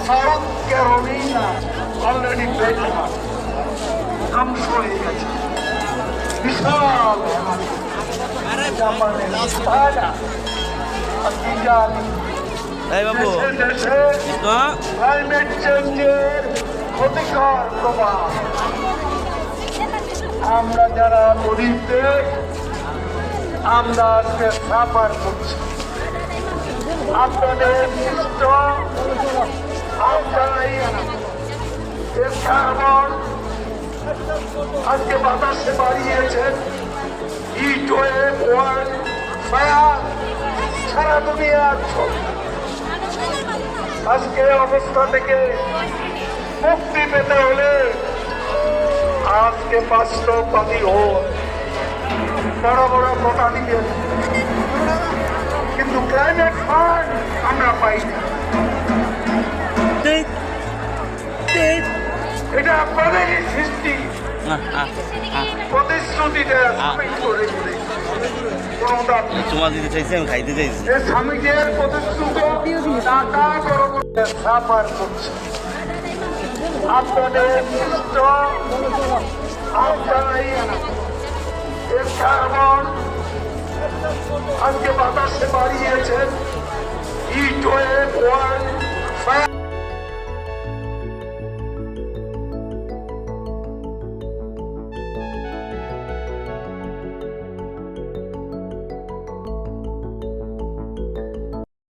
South Carolina already Bedford ধ্বংস হয়ে গেছে। বিশাল জাপানের রাস্তাটা আপনি জানেন দেশে দেশে ক্লাইমেট চেঞ্জের ক্ষতিকর প্রভাব। আমরা যারা গরিব দেশ আমরা আজকে সাফার করছি। আপনাদের নিষ্ঠ আমদানি কার্বন আজকে বাতাসে বাড়িয়েছেন। হিট ওয়েভ, ওয়ার্ল্ড ফায়ার সারা দুনিয়ার ছবি। আজকে অবস্থা থেকে মুক্তি পেতে হলে আজকে বাস্তববাদী হোক। বড় বড় কথা দিবেন কিন্তু ক্লাইমেট ফান্ড আমরা পাই না। এটা আপনাদেরই সৃষ্টি। প্রতিশ্রুতিটা সামিট করে করে দিতে চাইছি, আমি খাইতে চাইছি। সামিটের প্রতিশ্রুতি টাকা বড় করে সাফার করছে। আপনাদের নিষ্ঠ আমদানি কার্বন আজকে বাতাসে বাড়িয়েছেন। Heat wave, world